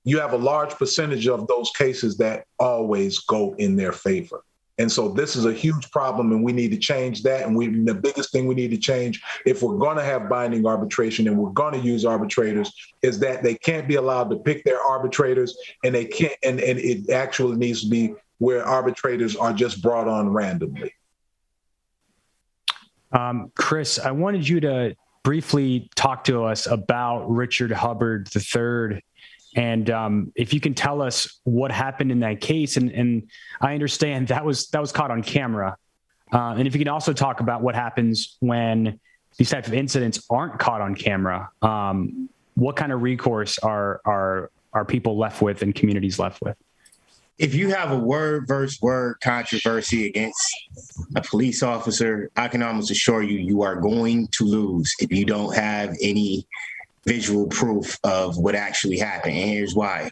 you have a large percentage of those cases that always go in their favor. And so this is a huge problem, and we need to change that. And the biggest thing we need to change, if we're going to have binding arbitration and we're going to use arbitrators, is that they can't be allowed to pick their arbitrators, and they can't. And it actually needs to be where arbitrators are just brought on randomly. Chris, I wanted you to briefly talk to us about Richard Hubbard III. And if you can tell us what happened in that case, and I understand that was caught on camera. And if you can also talk about what happens when these types of incidents aren't caught on camera, what kind of recourse are people left with and communities left with? If you have a word versus word controversy against a police officer, I can almost assure you, you are going to lose if you don't have any visual proof of what actually happened. And here's why.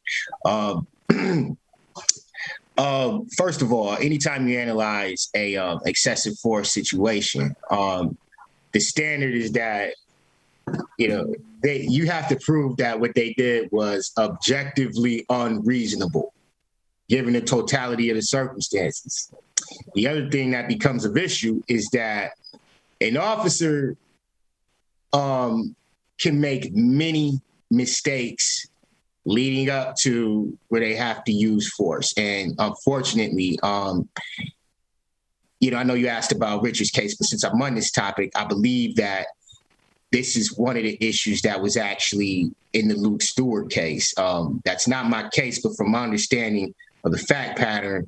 First of all, anytime you analyze a excessive force situation, the standard is that, you have to prove that what they did was objectively unreasonable, given the totality of the circumstances. The other thing that becomes an issue is that an officer can make many mistakes leading up to where they have to use force. And unfortunately, I know you asked about Richard's case, but since I'm on this topic, I believe that this is one of the issues that was actually in the Luke Stewart case. That's not my case, but from my understanding of the fact pattern,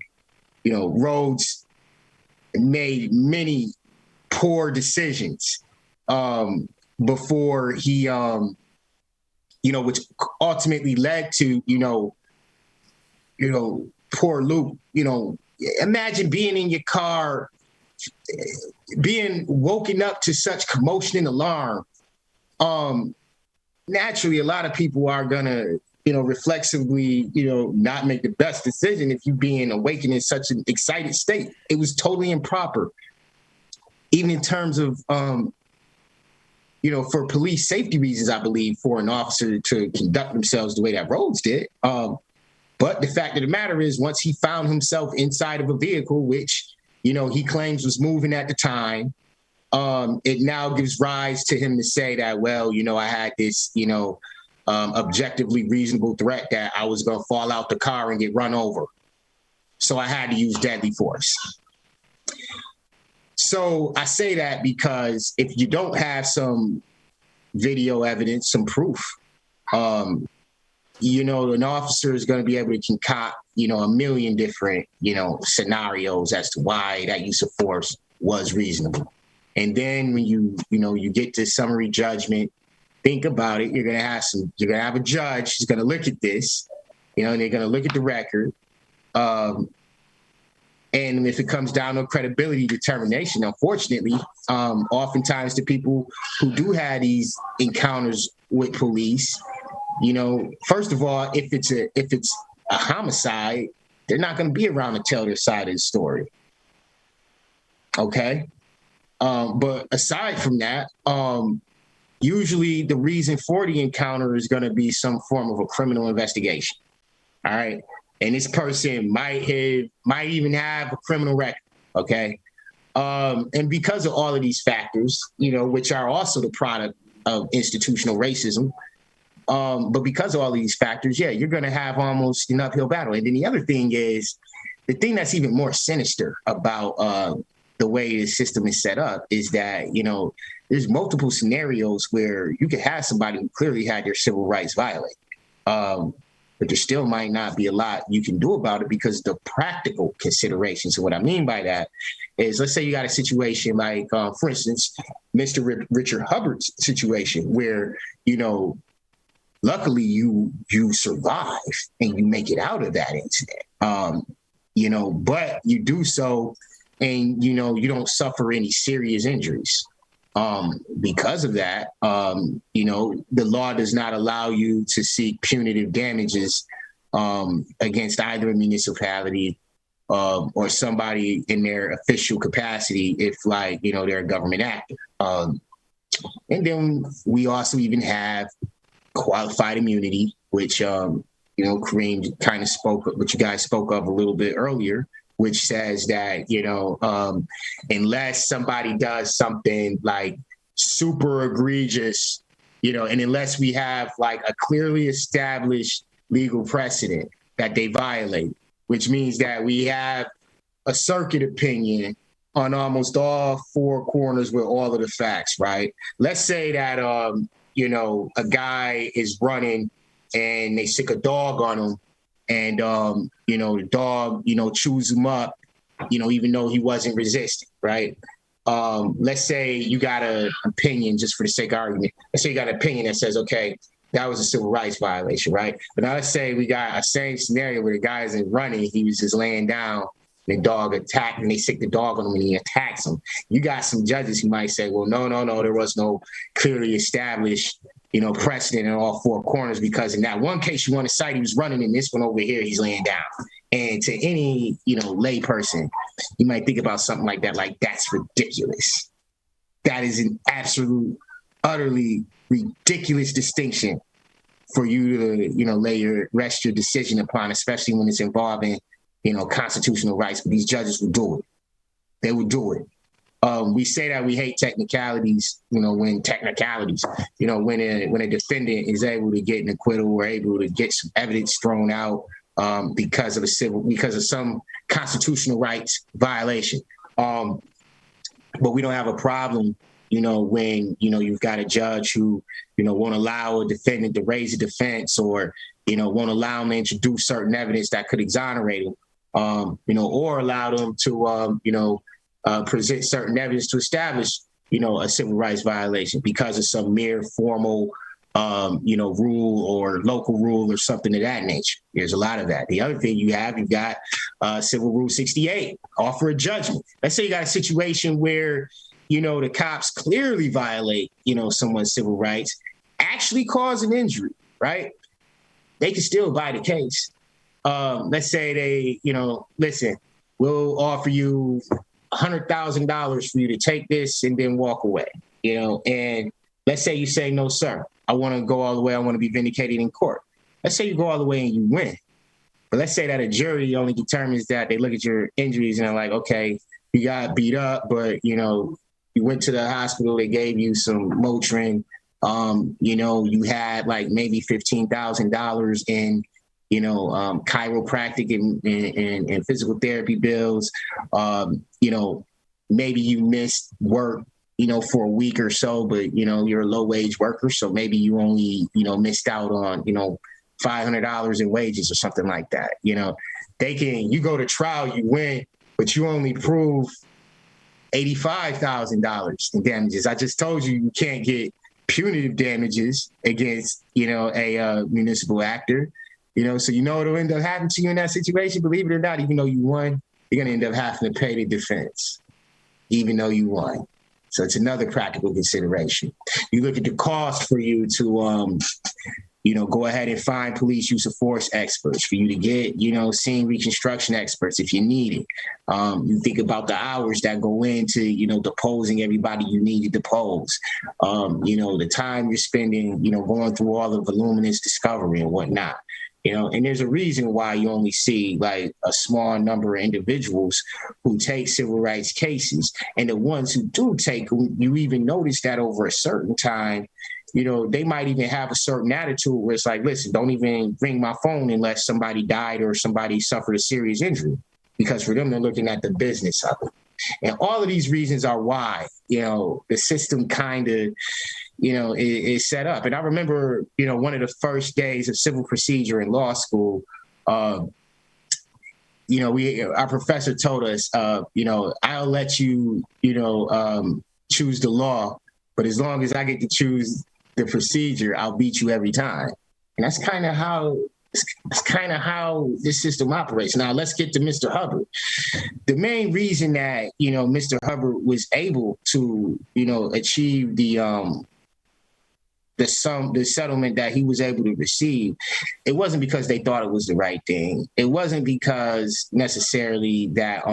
Rhodes made many poor decisions before he, which ultimately led to, poor Luke, imagine being in your car, being woken up to such commotion and alarm. Naturally, a lot of people are gonna reflexively, not make the best decision if you being awakened in such an excited state. It was totally improper. Even in terms of, for police safety reasons, I believe, for an officer to conduct themselves the way that Rhodes did. But the fact of the matter is, once he found himself inside of a vehicle, which, he claims was moving at the time, it now gives rise to him to say that, well, I had this, objectively reasonable threat that I was going to fall out the car and get run over. So I had to use deadly force. So I say that because if you don't have some video evidence, some proof, an officer is going to be able to concoct, a million different, scenarios as to why that use of force was reasonable. And then when you get to summary judgment, think about it. You're going to have a judge who's going to look at this, and they're going to look at the record. And if it comes down to a credibility determination, unfortunately, oftentimes the people who do have these encounters with police, first of all, if it's a homicide, they're not going to be around to tell their side of the story. Okay. But aside from that, usually the reason for the encounter is going to be some form of a criminal investigation. All right. And this person might even have a criminal record. Okay. And because of all of these factors, which are also the product of institutional racism, but because of all of these factors, you're going to have almost an uphill battle. And then the other thing is, the thing that's even more sinister about the way the system is set up is that, there's multiple scenarios where you could have somebody who clearly had their civil rights violated. But there still might not be a lot you can do about it because the practical considerations. So what I mean by that is, let's say you got a situation like, for instance, Mr. Richard Hubbard's situation where, luckily you survive and you make it out of that incident. But you do so and, you don't suffer any serious injuries. Because of that, the law does not allow you to seek punitive damages against either a municipality or somebody in their official capacity if, they're a government actor. And then we also even have qualified immunity, which, Kareem kind of what you guys spoke of a little bit earlier, which says that, unless somebody does something like super egregious, and unless we have like a clearly established legal precedent that they violate, which means that we have a circuit opinion on almost all four corners with all of the facts, right? Let's say that, a guy is running and they stick a dog on him. And, the dog, chews him up, even though he wasn't resisting, right? Let's say you got an opinion, just for the sake of argument. Let's say you got an opinion that says, okay, that was a civil rights violation, right? But now let's say we got a same scenario where the guy isn't running, he was just laying down, the dog attacked, and they stick the dog on him and he attacks him. You got some judges who might say, well, no, there was no clearly established precedent in all four corners, because in that one case you want to cite he was running, in this one over here he's laying down. And to any lay person, you might think about something like that, like that's ridiculous. That is an absolute, utterly ridiculous distinction for you to rest your decision upon, especially when it's involving constitutional rights. But these judges would do it. They would do it. We say that we hate technicalities, when when a defendant is able to get an acquittal or able to get some evidence thrown out because of some constitutional rights violation. But we don't have a problem, when, you've got a judge who, won't allow a defendant to raise a defense or, won't allow them to introduce certain evidence that could exonerate them, or allow them to, present certain evidence to establish, a civil rights violation because of some mere formal, rule or local rule or something of that nature. There's a lot of that. The other thing you've got Civil Rule 68, offer a judgment. Let's say you got a situation where, the cops clearly violate, someone's civil rights, actually cause an injury, right? they can still buy the case. Let's say they, listen, we'll offer you $100,000 for you to take this and then walk away, and let's say you say, no, sir, I want to go all the way. I want to be vindicated in court. Let's say you go all the way and you win. But let's say that a jury only determines that they look at your injuries and they're like, okay, you got beat up, but, you went to the hospital, they gave you some Motrin, you had like maybe $15,000 in, chiropractic and physical therapy bills. Maybe you missed work, for a week or so, but, you're a low wage worker. So maybe you only, missed out on, $500 in wages or something like that. You go to trial, you win, but you only prove $85,000 in damages. I just told you can't get punitive damages against, a municipal actor, so what'll end up happening to you in that situation. Believe it or not, even though you won, you're going to end up having to pay the defense, even though you won. So it's another practical consideration. You look at the cost for you to, go ahead and find police use of force experts, for you to get, scene reconstruction experts if you need it. You think about the hours that go into, deposing everybody you need to depose. The time you're spending, going through all the voluminous discovery and whatnot. And there's a reason why you only see like a small number of individuals who take civil rights cases. And the ones who do take, you even notice that over a certain time, they might even have a certain attitude where it's like, listen, don't even ring my phone unless somebody died or somebody suffered a serious injury. Because for them, they're looking at the business of it. And all of these reasons are why, the system kind of, is set up. And I remember, one of the first days of civil procedure in law school, our professor told us, I'll let you, choose the law, but as long as I get to choose the procedure, I'll beat you every time. And that's kind of how this system operates. Now let's get to Mr. Hubbard. The main reason that, Mr. Hubbard was able to, achieve the settlement that he was able to receive, it wasn't because they thought it was the right thing. It wasn't because necessarily that,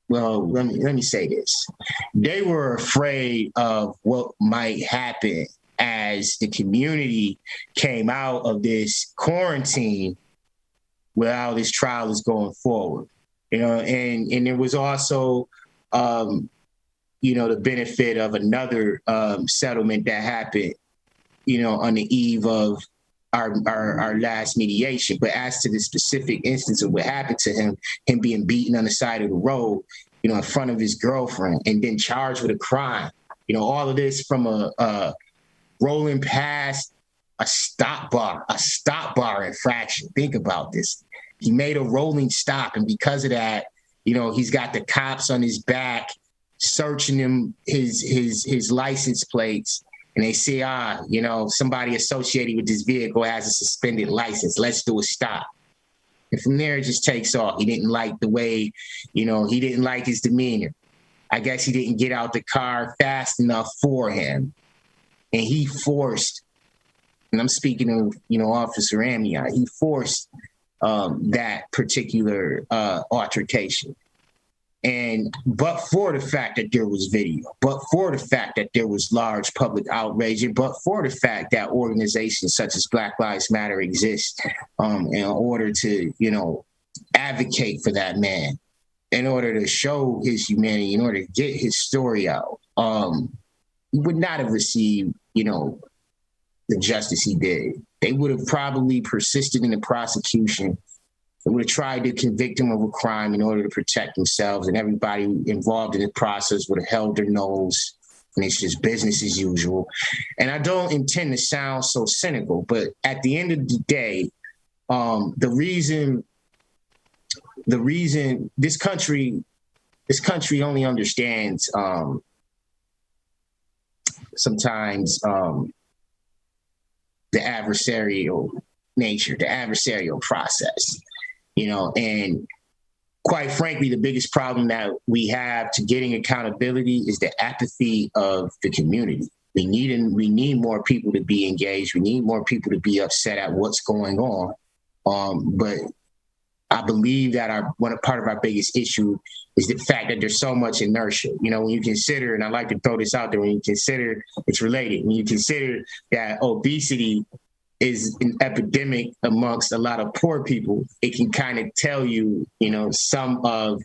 let me say this. They were afraid of what might happen as the community came out of this quarantine while this trial is going forward. And there was also, the benefit of another settlement that happened, on the eve of our last mediation. But as to the specific instance of what happened to him being beaten on the side of the road, in front of his girlfriend and then charged with a crime, all of this from a rolling past a stop bar infraction. Think about this. He made a rolling stop. And because of that, he's got the cops on his back searching him, his license plates. And they say, somebody associated with this vehicle has a suspended license. Let's do a stop. And from there, it just takes off. He didn't like the way, he didn't like his demeanor. I guess he didn't get out the car fast enough for him. And he forced, and I'm speaking of, Officer Amiot, he forced that particular altercation. But for the fact that there was video, but for the fact that there was large public outrage, and but for the fact that organizations such as Black Lives Matter exist in order to, advocate for that man, in order to show his humanity, in order to get his story out, he would not have received, the justice he did. They would have probably persisted in the prosecution. They would have tried to convict him of a crime in order to protect themselves, and everybody involved in the process would have held their nose, and it's just business as usual. And I don't intend to sound so cynical, but at the end of the day, the reason this country only understands sometimes the adversarial nature, the adversarial process. And quite frankly, the biggest problem that we have to getting accountability is the apathy of the community. We need more people to be engaged. We need more people to be upset at what's going on. But I believe that part of our biggest issue is the fact that there's so much inertia. You know, when you consider, and I like to throw this out there, when you consider it's related, when you consider that obesity is an epidemic amongst a lot of poor people, it can kind of tell you, you know, some of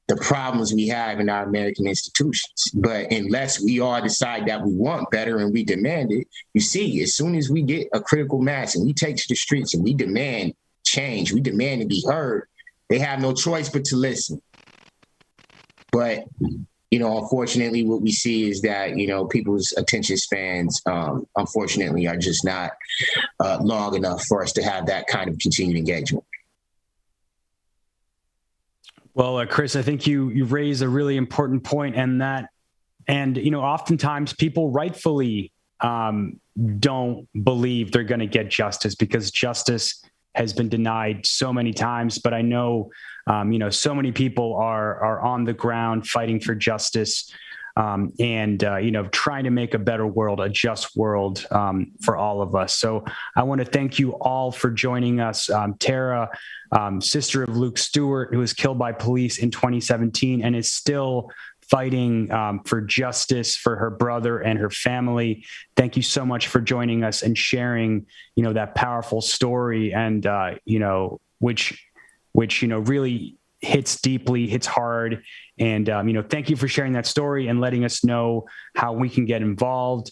the problems we have in our American institutions. But unless we all decide that we want better and we demand it, you see, as soon as we get a critical mass and we take to the streets and we demand change, we demand to be heard, they have no choice but to listen. But, you know, unfortunately, what we see is that, you know, people's attention spans, unfortunately, are just not long enough for us to have that kind of continued engagement. Well, Chris, I think you raise a really important point, and you know, oftentimes people rightfully don't believe they're going to get justice because justice has been denied so many times. But I know, you know, so many people are on the ground fighting for justice, and you know, trying to make a better world, a just world for all of us. So I want to thank you all for joining us. Terra, sister of Luke Stewart, who was killed by police in 2017 and is still fighting for justice for her brother and her family. Thank you so much for joining us and sharing, you know, that powerful story, and you know, which you know, really hits deeply, hits hard. And you know, thank you for sharing that story and letting us know how we can get involved.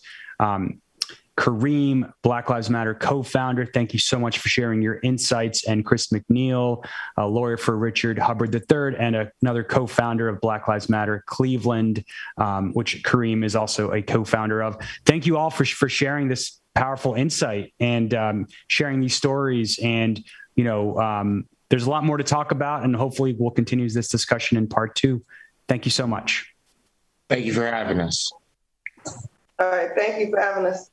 Kareem, Black Lives Matter co-founder, thank you so much for sharing your insights. And Chris McNeal, a lawyer for Richard Hubbard III and another co-founder of Black Lives Matter Cleveland, which Kareem is also a co-founder of. Thank you all for sharing this powerful insight and sharing these stories. And, you know, there's a lot more to talk about, and hopefully we'll continue this discussion in part 2. Thank you so much. Thank you for having us. All right. Thank you for having us.